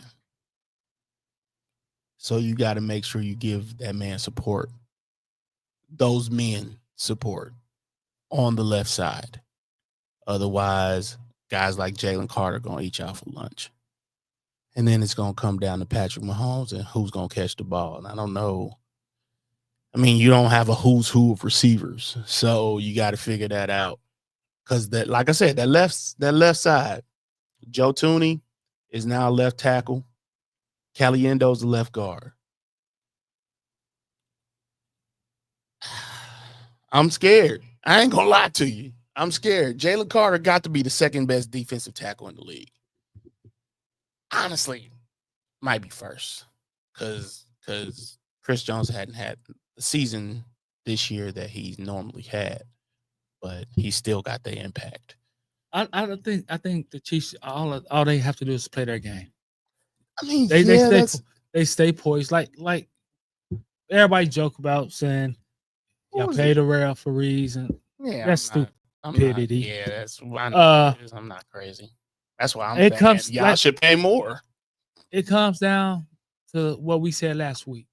So you got to make sure you give that man support. Those men support on the left side. Otherwise, guys like Jalen Carter going to eat y'all for lunch. And then it's going to come down to Patrick Mahomes and who's going to catch the ball. And I don't know. I mean, you don't have a who's who of receivers, so you got to figure that out. Because that, like I said, that left side, Joe Tooney is now left tackle. Caliendo's the left guard. I'm scared. I ain't gonna lie to you. I'm scared. Jalen Carter got to be the second best defensive tackle in the league. Honestly, might be first because Chris Jones hadn't had the season this year that he normally had, but he still got the impact. I think the Chiefs all they have to do is play their game. I mean, they stay poised. Like everybody joke about saying y'all pay the referees and that's stupid. I'm not crazy. That's why I'm saying y'all should pay more. It comes down to what we said last week.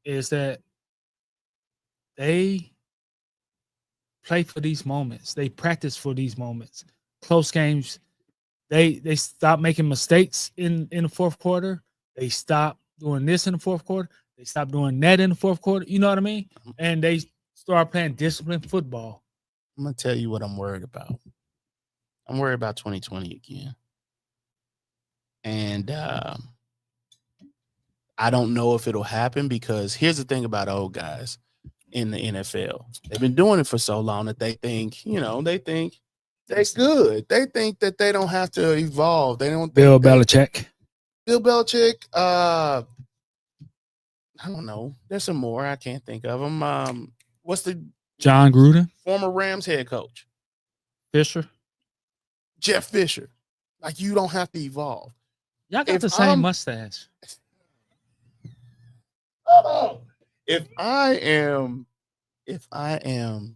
Is that they play for these moments. They practice for these moments. Close games. They stop making mistakes in the fourth quarter. They stop doing this in the fourth quarter. They stop doing that in the fourth quarter. You know what I mean? And they start playing disciplined football. I'm going to tell you what I'm worried about. I'm worried about 2020 again. And I don't know if it'll happen because here's the thing about old guys in the NFL. They've been doing it for so long that they think they're good. They think that they don't have to evolve. They don't. Bill Belichick. I don't know. There's some more. I can't think of them. What's the John Gruden? Former Rams head coach. Fisher. Jeff Fisher. Like, you don't have to evolve. Y'all got the same mustache. If I am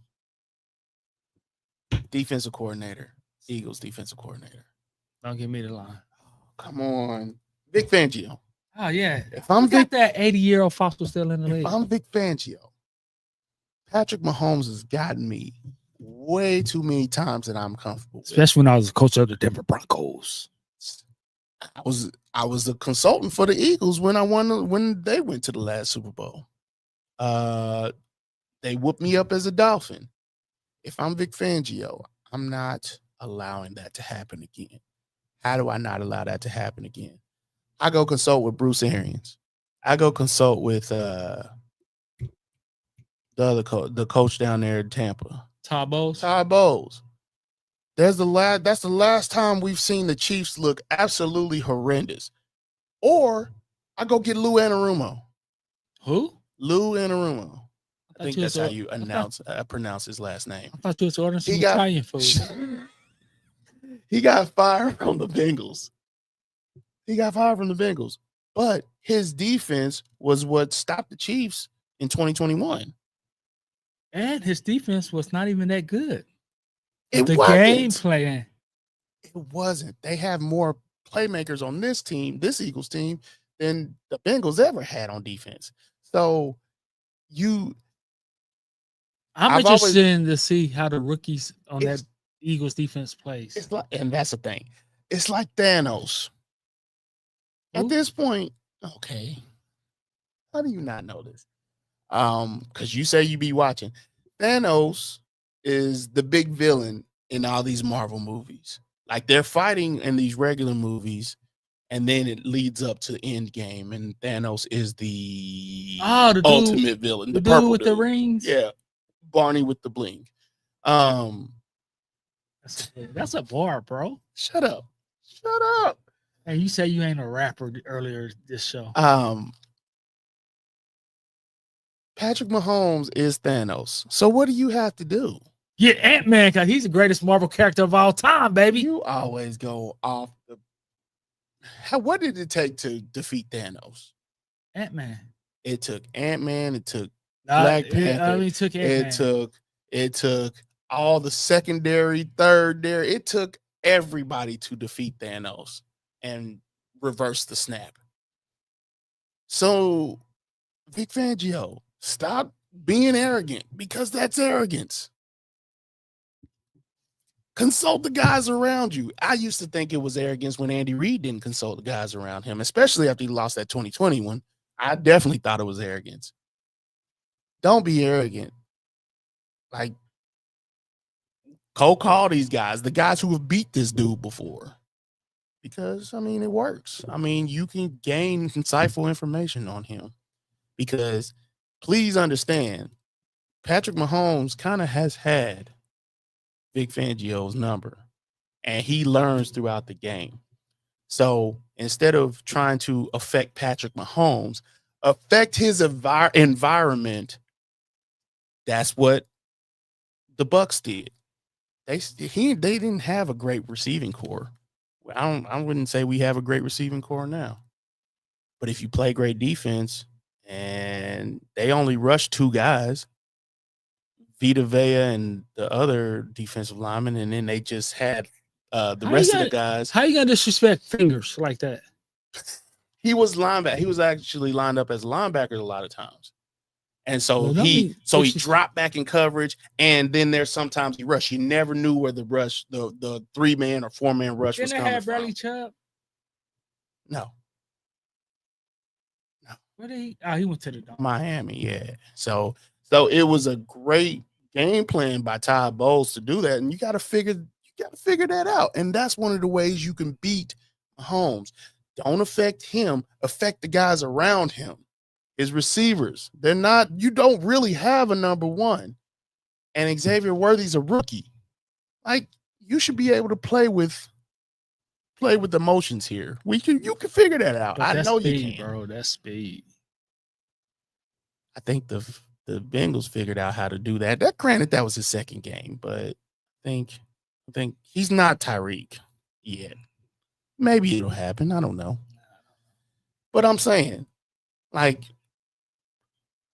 defensive coordinator, Eagles defensive coordinator. Don't give me the line. Come on. Vic Fangio. Oh, yeah. If I'm got that 80-year-old fossil still in the league. If I'm Vic Fangio, Patrick Mahomes has gotten me way too many times that I'm comfortable with. Especially when I was a coach of the Denver Broncos. I was a consultant for the Eagles when they went to the last Super Bowl. They whooped me up as a Dolphin. If I'm Vic Fangio, I'm not allowing that to happen again. How do I not allow that to happen again? I go consult with Bruce Arians. I go consult with the coach down there in Tampa. Todd Bowles. That's the last time we've seen the Chiefs look absolutely horrendous. Or I go get Lou Anarumo. Who? Lou Anarumo. I think that's how you pronounce his last name. I thought you was ordering some Italian food. He got fired from the Bengals. But his defense was what stopped the Chiefs in 2021. And his defense was not even that good. Game plan. It wasn't. They have more playmakers on this Eagles team, than the Bengals ever had on defense. So I'm interested to see how the rookies on that Eagles defense plays. And that's the thing. It's like Thanos. At this point, okay. How do you not know this? Because you say you be watching. Thanos is the big villain in all these Marvel movies. Like, they're fighting in these regular movies, and then it leads up to the end game, and Thanos is the ultimate villain. The dude with the rings? Yeah. Barney with the bling. That's a bar, bro. Shut up. Hey, you say you ain't a rapper earlier this show. Patrick Mahomes is Thanos. So what do you have to do? Get Ant-Man, because he's the greatest Marvel character of all time, baby. You always go off the... What did it take to defeat Thanos? Ant-Man. It took Ant-Man. It took Black Panther. It took all the secondary, thirdary. It took everybody to defeat Thanos and reverse the snap. So, Vic Fangio, stop being arrogant, because that's arrogance. Consult the guys around you. I used to think it was arrogance when Andy Reid didn't consult the guys around him, especially after he lost that 2021. I definitely thought it was arrogance. Don't be arrogant. Like, call these guys, the guys who have beat this dude before. Because, I mean, it works. I mean, you can gain insightful information on him. Because, please understand, Patrick Mahomes kind of has had Vic Fangio's number, and he learns throughout the game. So instead of trying to affect Patrick Mahomes, affect his environment. That's what the Bucs did. They didn't have a great receiving core. I wouldn't say we have a great receiving core now, but if you play great defense and they only rushed 2 guys, Vita Vea and the other defensive lineman, and then they just had the rest of the guys. How you gonna disrespect Fingers like that? He was linebacker. He was actually lined up as a linebacker a lot of times, and so he dropped back in coverage. And then there's sometimes he rushed. You never knew where the 3-man or 4-man rush was coming from. Bradley Chubb? No. Where did he? Oh, he went to the Miami. Yeah. So it was a great game plan by Todd Bowles to do that, and you got to figure that out. And that's one of the ways you can beat Mahomes. Don't affect him, affect the guys around him. His receivers. You don't really have a number 1. And Xavier Worthy's a rookie. Like, you should be able to play with the motions here. You can figure that out. I know speed, you can. Bro, that's speed. I think the Bengals figured out how to do that. Granted, that was his second game, but I think he's not Tyreek yet. Maybe it'll happen. I don't know. But I'm saying, like,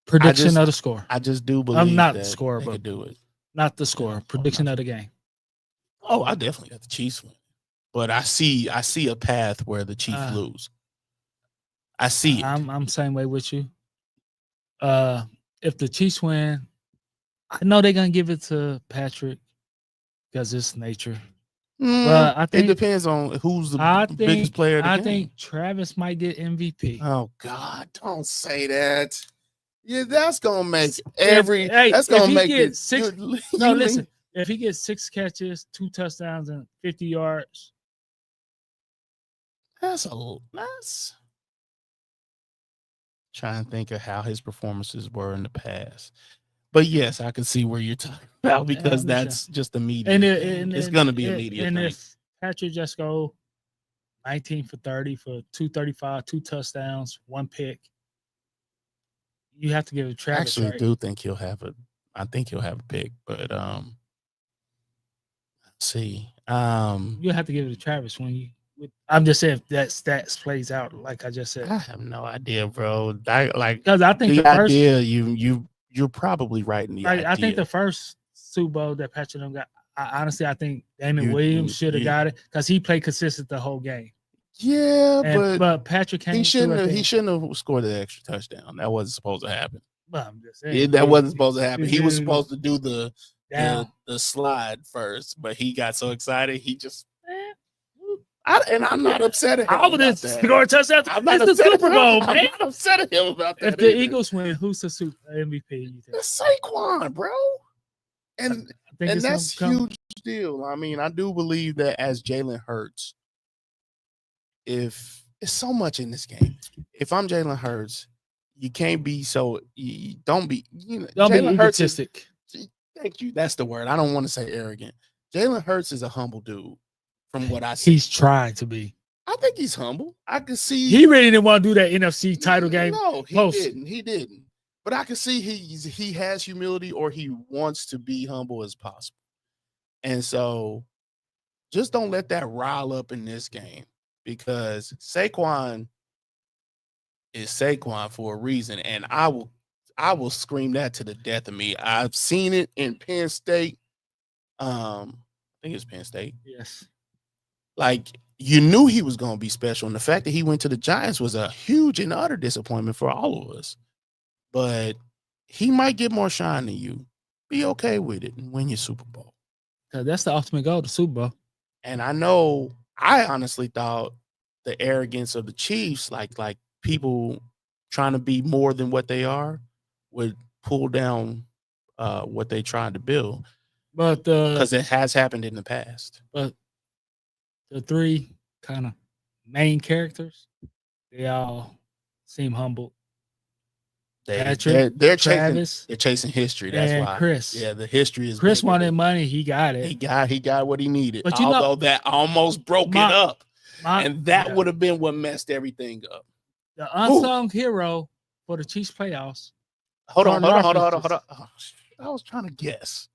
prediction of the score. I just do believe I'm not that the score, they but could do it. Not the score. Prediction of the game. Oh, I definitely got the Chiefs win. But I see a path where the Chiefs lose. I see it. I'm same way with you. If the Chiefs win, I know they're gonna give it to Patrick because it's nature. But I think it depends on who's the biggest player of the game. I think Travis might get MVP. Oh God, don't say that. Yeah, that's gonna make six. Listen. If he gets 6 catches, 2 touchdowns, and 50 yards, that's trying to think of how his performances were in the past. But yes, I can see where you're talking about because that's just immediate. It's going to be immediate. And if Patrick just go 19 for 30 for 235, 2 touchdowns, 1 pick, you have to give it to Travis. I do think he'll have I think he'll have a pick, but let's see. You have to give it to Travis I'm just saying if that stats plays out like I just said. I have no idea, bro. Because I think the idea you're probably right in the idea. I think the first Super Bowl that Patrick got, I think Damon Williams should have got it because he played consistent the whole game. Yeah, but Patrick came. He shouldn't have scored the extra touchdown. That wasn't supposed to happen. Well, I'm just saying, that wasn't supposed to happen. He was supposed to do the slide first, but he got so excited he just. And I'm not upset at him. I would score a touchdown. It's the Super Bowl, man. I'm not upset at him about that. If the Eagles win, who's the Super MVP? It's Saquon, bro. And that's huge deal. I mean, I do believe that as Jalen Hurts, if it's so much in this game. If I'm Jalen Hurts, you can't be don't be Jalen Hurts egotistic. Thank you. That's the word. I don't want to say arrogant. Jalen Hurts is a humble dude. From what I see, he's trying to be. I think he's humble. I can see he really didn't want to do that NFC title game. No, he didn't. But I can see he has humility, or he wants to be humble as possible. And so, just don't let that rile up in this game, because Saquon is Saquon for a reason, and I will scream that to the death of me. I've seen it in Penn State. I think it's Penn State. Yes. Like, you knew he was going to be special. And the fact that he went to the Giants was a huge and utter disappointment for all of us. But he might get more shine than you. Be okay with it and win your Super Bowl. 'Cause that's the ultimate goal, the Super Bowl. And I honestly thought the arrogance of the Chiefs, like people trying to be more than what they are, would pull down what they tried to build. But because it has happened in the past. But the three kind of main characters, they all seem humble. Patrick, They're Travis, chasing history. That's and why Chris. Yeah, the history is Chris bigger wanted than- money. He got it. He got what he needed. But you know- Although that almost broke it up. And that yeah. would have been what messed everything up. The unsung hero for the Chiefs playoffs. Hold on. Karlaftis. Oh, I was trying to guess.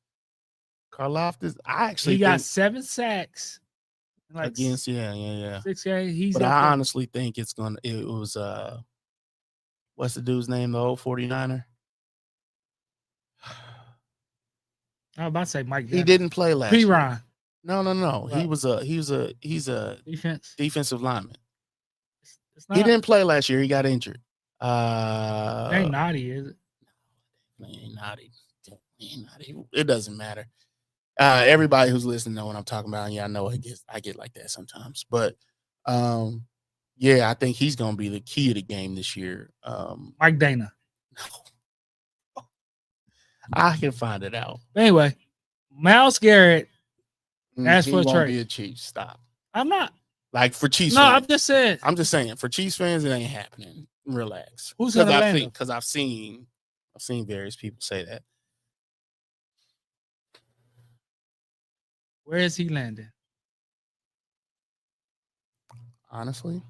Karlaftis. I He actually got think 7 sacks. Like against 6 games. He's but up I there. honestly think it was what's the dude's name, the old 49er? I was about to say Mike. He didn't play last year. Gridiron. No. What? He's a Defense. defensive lineman. It's not, He didn't play last year. He got injured. it ain't naughty, is it? Ain't naughty. It doesn't matter. Everybody who's listening know what I'm talking about. Yeah, I know I get like that sometimes. But yeah, I think he's gonna be the key of the game this year. Mike Dana. I can find it out. Anyway, Myles Garrett. As He for won't trade. be a Chiefs. Stop. I'm not. Like for Chiefs. No, fans. I'm just saying. For Chiefs fans, it ain't happening. Relax. Who's gonna land him? Because I've seen various people say that. Where is he landing? Honestly,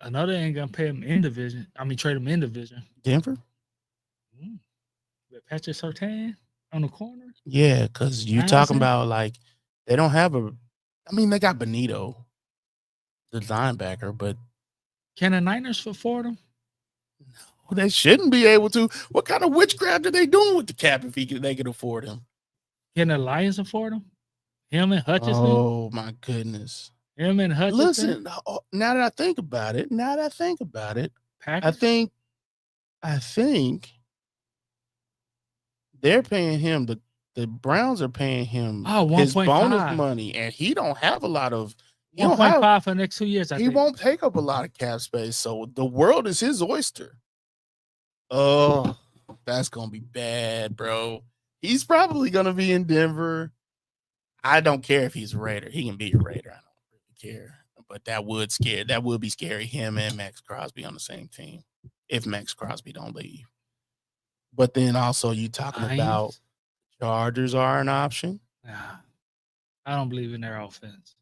Another ain't gonna pay him in division. I mean, trade him in division. Denver. With Patrick Surtain on the corner. Yeah, because you talking about like they don't have they got Benito, the linebacker, but Can the Niners afford him? no, they shouldn't be able to. What kind of witchcraft are they doing with the cap if they could afford him? Can the Lions afford him? Him and Hutchinson? Oh my goodness. Him and Hutchinson? Listen, now that I think about it, Packers? I think they're paying him the Browns are paying him his 1.5. bonus money, and he don't have a lot of 1.5 for the next 2 years. He won't take up a lot of cap space, so the world is his oyster. Oh, that's gonna be bad, bro. He's probably gonna be in Denver. I don't care if he's a Raider. He can be a Raider. I don't really care. But that would be scary. Him and Max Crosby on the same team if Max Crosby don't leave. But then also you talking about Chargers are an option. Nah, I don't believe in their offense.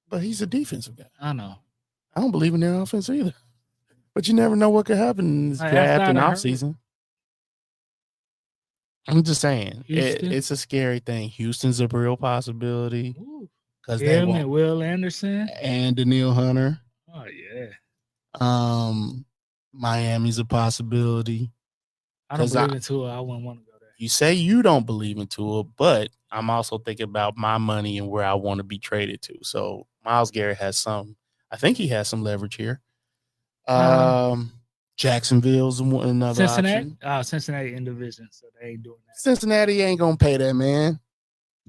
But he's a defensive guy. I know. I don't believe in their offense either. But you never know what could happen in this draft and offseason. I'm just saying, it's a scary thing. Houston's a real possibility because they want and Will Anderson and Daniil Hunter. Oh yeah. Miami's a possibility. I don't believe in Tua. I wouldn't want to go there. You say you don't believe in Tua, but I'm also thinking about my money and where I want to be traded to. So Myles Garrett has some. I think he has some leverage here. Jacksonville's another Cincinnati? option. Cincinnati in division, so they ain't doing that. Cincinnati ain't gonna pay that, man.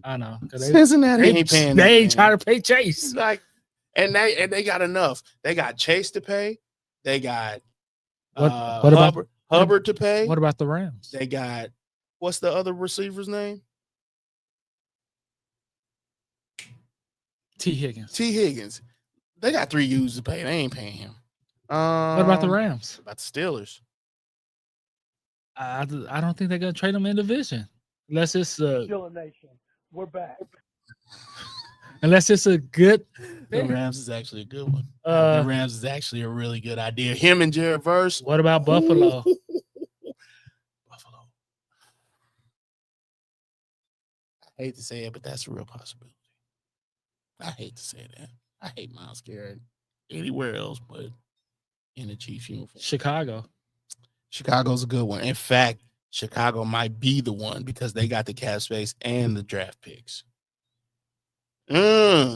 I know. Cincinnati ain't paying. They ain't trying to pay Chase. Like, and they got enough. They got Chase to pay. They got what about Hubbard to pay. What about the Rams? They got what's the other receiver's name? T. Higgins. They got 3 U's to pay. They ain't paying him. What about the Rams? About the Steelers? I don't think they're gonna trade them in division unless it's Still a nation. We're back. Unless it's a good. The Rams is actually a good one. The Rams is actually a really good idea. Him and Jared Verse. What about Buffalo? Buffalo. I hate to say it, but that's a real possibility. I hate to say that. I hate Myles Garrett anywhere else, but in the Chiefs uniform. Chicago's a good one. In fact, Chicago might be the one because they got the cap space and the draft picks.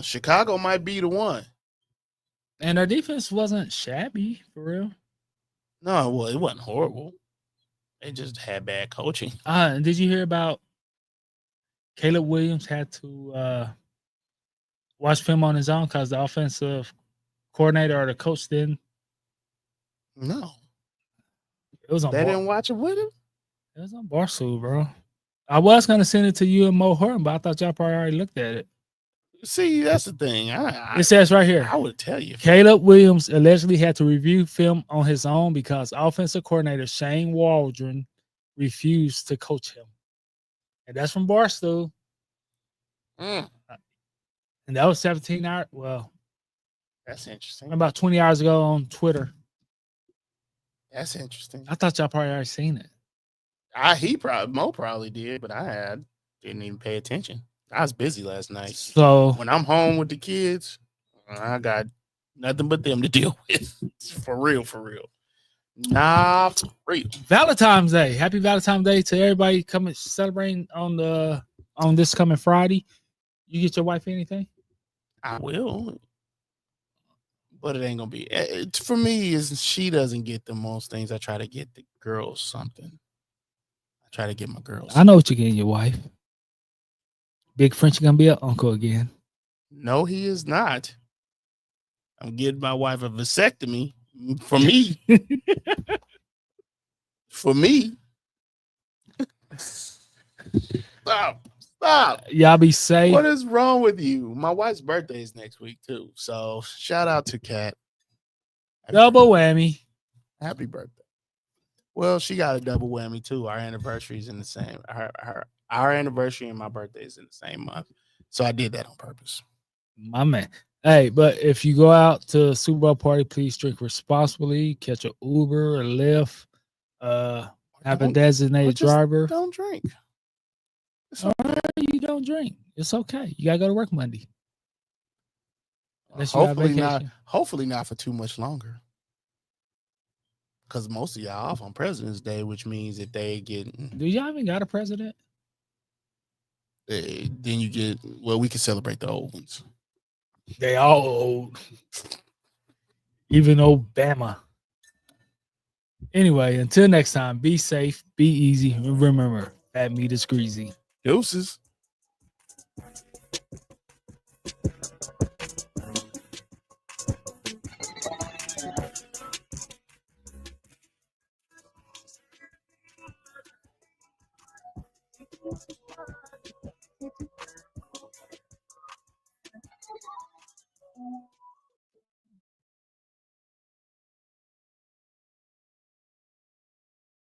Chicago might be the one. And their defense wasn't shabby, for real. No, well, it wasn't horrible. They just had bad coaching. Did you hear about Caleb Williams had to watch film on his own because the offensive coordinator or the coach didn't. No, It was on. they didn't watch it with him. It was on Barstool, bro. I was gonna send it to you and Mo Horton, but I thought y'all probably already looked at it. See, that's the thing. It says right here. I would tell you. Caleb Williams allegedly had to review film on his own because offensive coordinator Shane Waldron refused to coach him. And that's from Barstool. Mm, And that was 17 hours. Well, that's interesting. about 20 hours ago on Twitter. That's interesting. I thought y'all probably already seen it. Mo probably did, but didn't even pay attention. I was busy last night. So when I'm home with the kids, I got nothing but them to deal with. For real. Nah, for real. Valentine's Day. Happy Valentine's Day to everybody coming celebrating on this coming Friday. You get your wife anything? I will. But it ain't gonna be for me. Is she doesn't get the most things. I try to get the girls something. I try to get my girls. I know what you're getting your wife. Big French gonna be an uncle again. No, he is not. I'm getting my wife a vasectomy for me. For me. Stop. Y'all be safe. What is wrong with you? My wife's birthday is next week too. So shout out to Kat. Double whammy. Happy birthday. Well, she got a double whammy too. Our anniversary is in the same. Our anniversary and my birthday is in the same month. So I did that on purpose. My man. Hey, but if you go out to a Super Bowl party, please drink responsibly. Catch an Uber or Lyft. Have a designated driver. Don't drink. All right, you don't drink. It's okay. You gotta go to work Monday. Hopefully not. Hopefully not for too much longer. Because most of y'all off on President's Day, which means that they get. Do y'all even got a president? Then you get. Well, we can celebrate the old ones. They all old. Even Obama. Anyway, until next time, be safe, be easy, and remember, fat meat is greasy. Deuces.